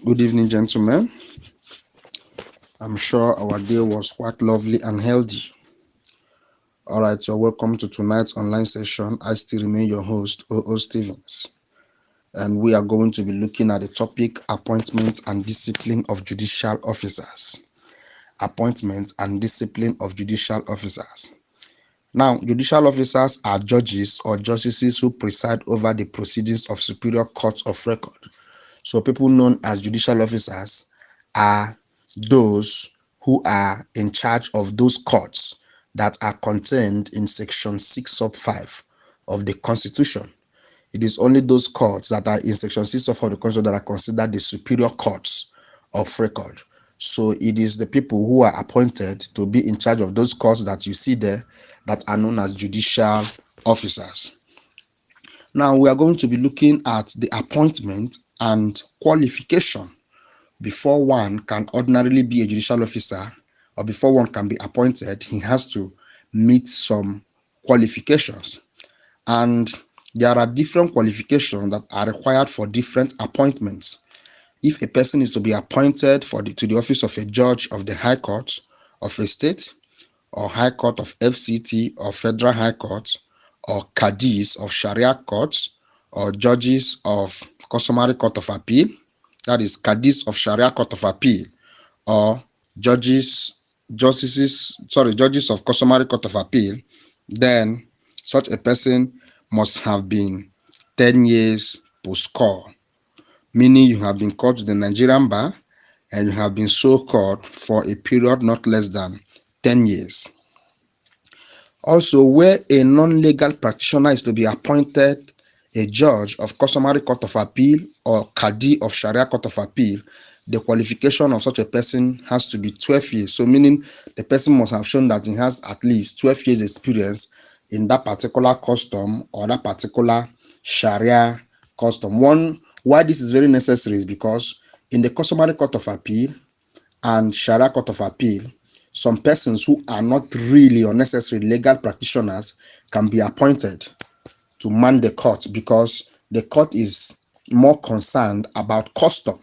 Good evening, gentlemen. I'm sure our day was quite lovely and healthy. All right, so welcome to tonight's online session. I still remain your host, O.O. Stevens, and we are going to be looking at the topic appointment and discipline of judicial officers. Appointment and discipline of judicial officers. Now, judicial officers are judges or justices who preside over the proceedings of superior courts of record. So people known as judicial officers are those who are in charge of those courts that are contained in section 6 sub 5 of the Constitution. It is only those courts that are in section 6 sub 5 of the Constitution that are considered the superior courts of record. So it is the people who are appointed to be in charge of those courts that you see there that are known as judicial officers. Now we are going to be looking at the appointment and qualification before one can ordinarily be a judicial officer, or before one can be appointed. He has to meet some qualifications, and there are different qualifications that are required for different appointments. If a person is to be appointed to the office of a judge of the High Court of a state, or High Court of FCT, or Federal High Court, or Qadis of Sharia courts, or judges of Customary Court of Appeal, that is Qadis of Sharia Court of Appeal, or judges of Customary Court of Appeal, then such a person must have been 10 years post-call, meaning you have been called to the Nigerian bar and you have been so called for a period not less than 10 years. Also, where a non-legal practitioner is to be appointed a judge of Customary Court of Appeal or Qadi of Sharia Court of Appeal, the qualification of such a person has to be 12 years. So meaning the person must have shown that he has at least 12 years experience in that particular custom or that particular Sharia custom. Why this is very necessary is because in the Customary Court of Appeal and Sharia Court of Appeal, some persons who are not really or necessarily legal practitioners can be appointed to man the court, because the court is more concerned about custom.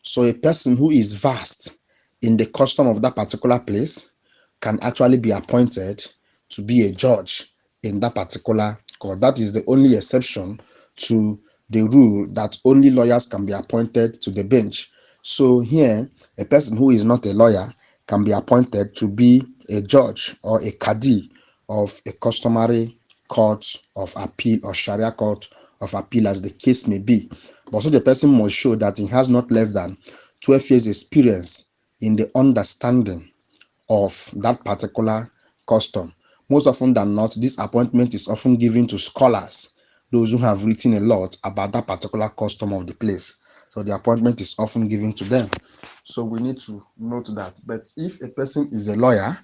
So a person who is vast in the custom of that particular place can actually be appointed to be a judge in that particular court. That is the only exception to the rule that only lawyers can be appointed to the bench. So here, a person who is not a lawyer can be appointed to be a judge or a Qadi of a customary court of appeal or Sharia court of appeal, as the case may be. But so the person must show that he has not less than 12 years experience in the understanding of that particular custom. Most often than not, this appointment is often given to scholars, those who have written a lot about that particular custom of the place. So the appointment is often given to them. So we need to note that. But if a person is a lawyer,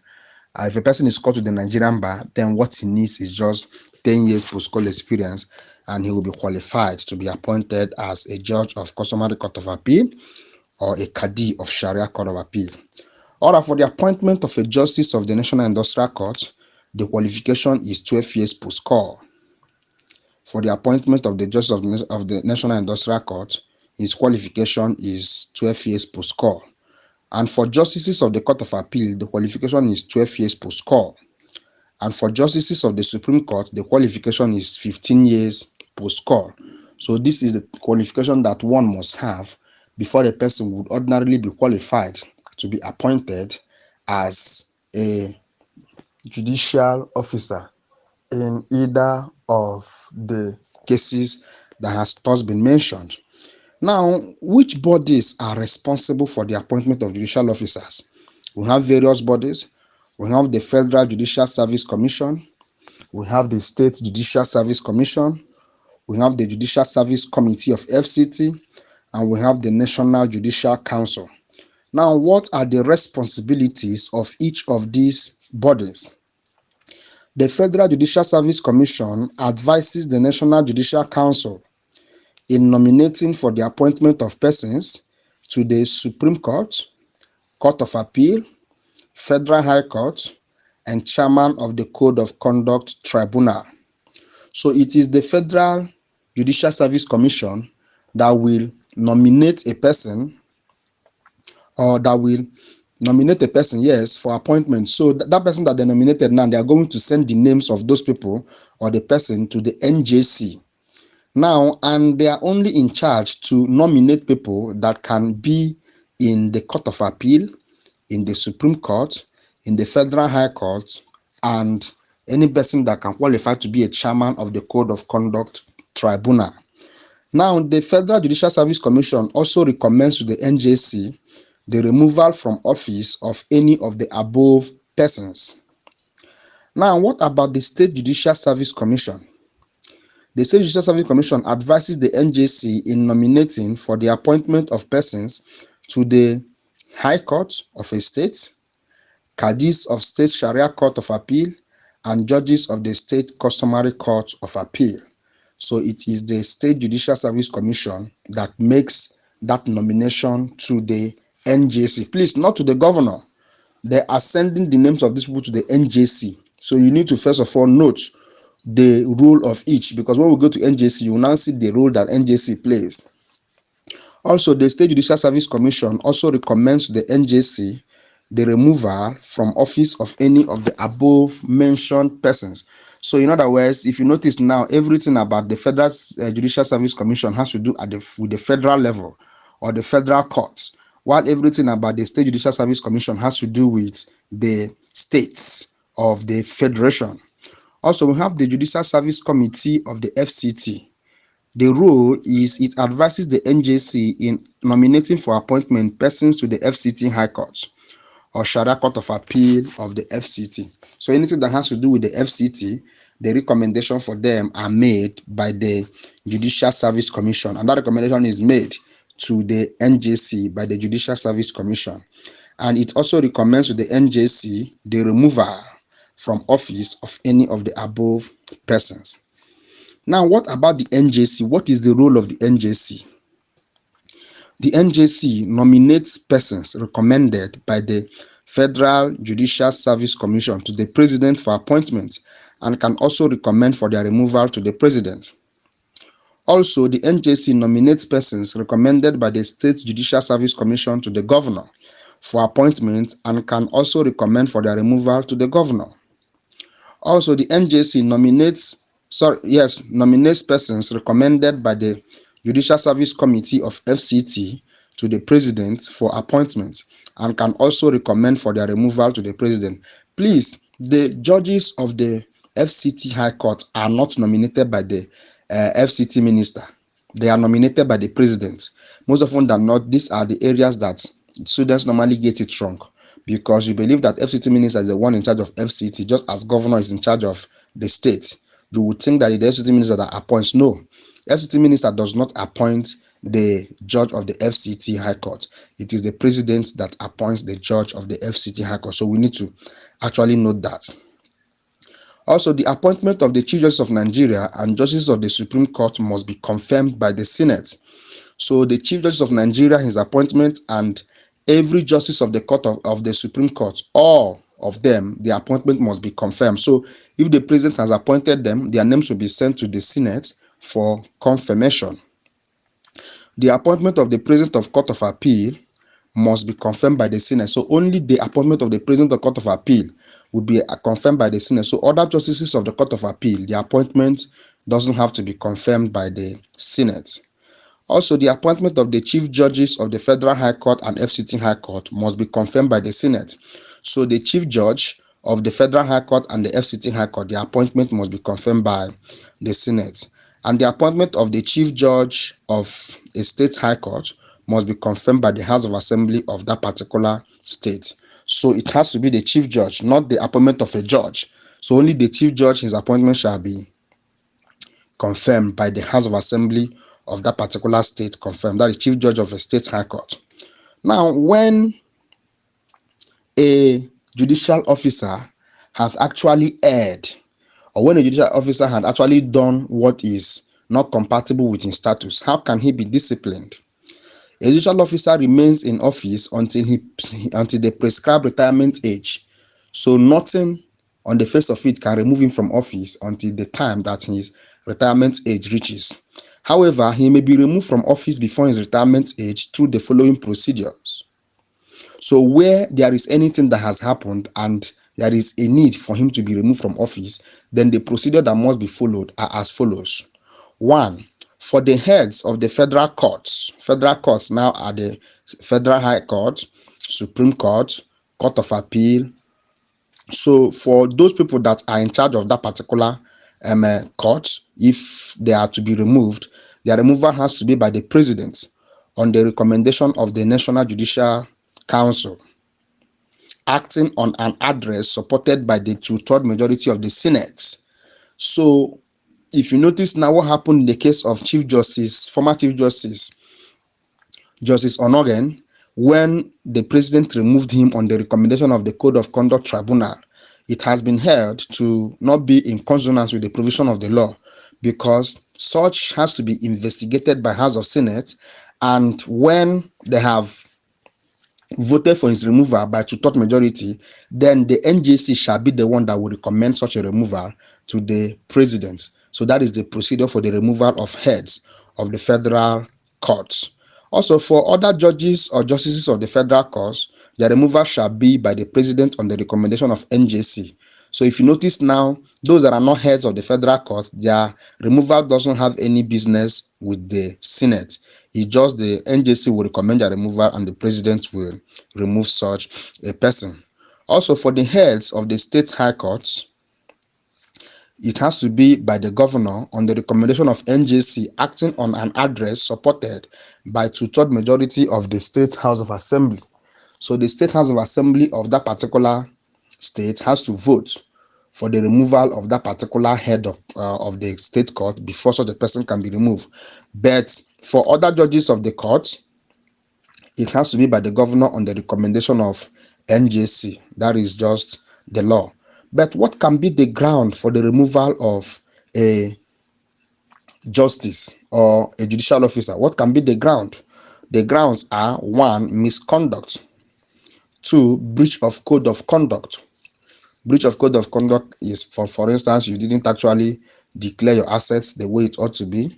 if a person is called to the Nigerian bar, then what he needs is just 10 years post-call experience, and he will be qualified to be appointed as a judge of Customary Court of Appeal or a Qadi of Sharia Court of Appeal. Alright, for the appointment of a justice of the National Industrial Court, the qualification is 12 years post-call. For the appointment of the justice of the National Industrial Court, his qualification is 12 years post-call. And for justices of the Court of Appeal, the qualification is 12 years post-call. And for justices of the Supreme Court, the qualification is 15 years post-call. So this is the qualification that one must have before a person would ordinarily be qualified to be appointed as a judicial officer in either of the cases that has just been mentioned. Now, which bodies are responsible for the appointment of judicial officers? We have various bodies. We have the Federal Judicial Service Commission. We have the State Judicial Service Commission. We have the Judicial Service Committee of FCT. And we have the National Judicial Council. Now, what are the responsibilities of each of these bodies? The Federal Judicial Service Commission advises the National Judicial Council in nominating for the appointment of persons to the Supreme Court, Court of Appeal, Federal High Court, and Chairman of the Code of Conduct Tribunal. So it is the Federal Judicial Service Commission that will nominate a person or that will nominate a person, yes, for appointment. So that person that they nominated now, they are going to send the names of those people or the person to the NJC. Now, and they are only in charge to nominate people that can be in the Court of Appeal, in the Supreme Court, in the Federal High Court, and any person that can qualify to be a chairman of the Code of Conduct Tribunal. Now, the Federal Judicial Service Commission also recommends to the NJC the removal from office of any of the above persons. Now, what about the State Judicial Service Commission? The State Judicial Service Commission advises the NJC in nominating for the appointment of persons to the High Court of a state, Cadis of State Sharia Court of Appeal, and judges of the State Customary Court of Appeal. So it is the State Judicial Service Commission that makes that nomination to the NJC. Please, not to the governor. They are sending the names of these people to the NJC. So you need to first of all note the role of each, because when we go to NJC, you will now see the role that NJC plays. Also, the State Judicial Service Commission also recommends to the NJC the removal from office of any of the above mentioned persons. So in other words, if you notice now, everything about the Federal Judicial Service Commission has to do with the federal level or the federal courts, while everything about the State Judicial Service Commission has to do with the states of the federation. Also, we have the Judicial Service Committee of the FCT. The role is it advises the NJC in nominating for appointment persons to the FCT High Court or Sharia Court of Appeal of the FCT. So anything that has to do with the FCT, the recommendation for them are made by the Judicial Service Commission, and that recommendation is made to the NJC by the Judicial Service Commission. And it also recommends to the NJC the removal from office of any of the above persons. Now, what about the NJC? What is the role of the NJC? The NJC nominates persons recommended by the Federal Judicial Service Commission to the President for appointment and can also recommend for their removal to the President. Also, the NJC nominates persons recommended by the State Judicial Service Commission to the Governor for appointment and can also recommend for their removal to the Governor. Also, the NJC nominates persons recommended by the Judicial Service Committee of FCT to the President for appointment and can also recommend for their removal to the President. Please, the judges of the FCT High Court are not nominated by the FCT minister. They are nominated by the President. Most often than not, these are the areas that students normally get it wrong, because you believe that FCT minister is the one in charge of FCT, just as governor is in charge of the state. You would think that the FCT minister that appoints. No, FCT minister does not appoint the judge of the FCT High Court. It is the President that appoints the judge of the FCT High Court. So we need to actually note that. Also, the appointment of the Chief Justice of Nigeria and Justices of the Supreme Court must be confirmed by the Senate. So the Chief Justice of Nigeria, his appointment, and every Justice of the Court of the Supreme Court, all of them, the appointment must be confirmed. So if the President has appointed them, their names will be sent to the Senate for confirmation. The appointment of the President of Court of Appeal must be confirmed by the Senate. So only the appointment of the President of Court of Appeal will be confirmed by the Senate. So other justices of the Court of Appeal, the appointment doesn't have to be confirmed by the Senate. Also, the appointment of the Chief Judges of the Federal High Court and FCT High Court must be confirmed by the Senate. So the Chief Judge of the Federal High Court and the FCT High Court, the appointment must be confirmed by the Senate. And the appointment of the Chief Judge of a State High Court must be confirmed by the House of Assembly of that particular state. So it has to be the Chief Judge, not the appointment of a judge. So only the Chief Judge, his appointment shall be confirmed by the House of Assembly of that particular state, confirmed. That is Chief Judge of a State High Court. Now, when a judicial officer has actually erred, or when a judicial officer had actually done what is not compatible with his status, how can he be disciplined? A judicial officer remains in office until the prescribed retirement age. So nothing on the face of it can remove him from office until the time that his retirement age reaches. However, he may be removed from office before his retirement age through the following procedures. So where there is anything that has happened and there is a need for him to be removed from office, then the procedure that must be followed are as follows. One, for the heads of the federal courts now are the Federal High Court, Supreme Court, Court of Appeal. So for those people that are in charge of that particular court, if they are to be removed, their removal has to be by the president on the recommendation of the National Judicial Council, acting on an address supported by the two-third majority of the Senate. So if you notice now what happened in the case of former Chief Justice Onogen, when the president removed him on the recommendation of the Code of Conduct Tribunal, it has been held to not be in consonance with the provision of the law, because such has to be investigated by House of Senate, and when they have voted for his removal by two-third majority, then the NJC shall be the one that will recommend such a removal to the president. So that is the procedure for the removal of heads of the federal courts. Also, for other judges or justices of the federal courts, their removal shall be by the president on the recommendation of NJC. So if you notice now, those that are not heads of the federal court, their removal doesn't have any business with the Senate. It's just the NJC will recommend their removal and the president will remove such a person. Also, for the heads of the state high courts, it has to be by the governor on the recommendation of NJC, acting on an address supported by two-third majority of the State House of Assembly. So the State House of Assembly of that particular state has to vote for the removal of that particular head of the state court before such a person can be removed. But for other judges of the court, it has to be by the governor on the recommendation of NJC. That is just the law. But what can be the ground for the removal of a justice or a judicial officer? What can be the ground? The grounds are: 1, misconduct; 2, breach of code of conduct. Breach of code of conduct is for instance, you didn't actually declare your assets the way it ought to be,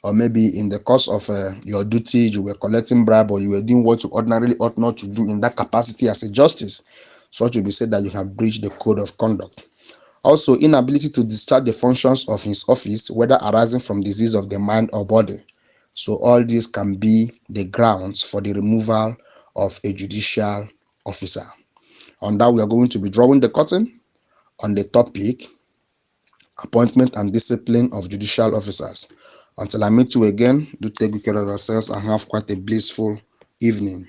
or maybe in the course of your duty you were collecting bribe, or you were doing what you ordinarily ought not to do in that capacity as a justice. Such will be said that you have breached the code of conduct. Also, inability to discharge the functions of his office, whether arising from disease of the mind or body. So all these can be the grounds for the removal of a judicial officer. On that, we are going to be drawing the curtain on the topic appointment and discipline of judicial officers. Until I meet you again, do take good care of yourselves and have quite a blissful evening.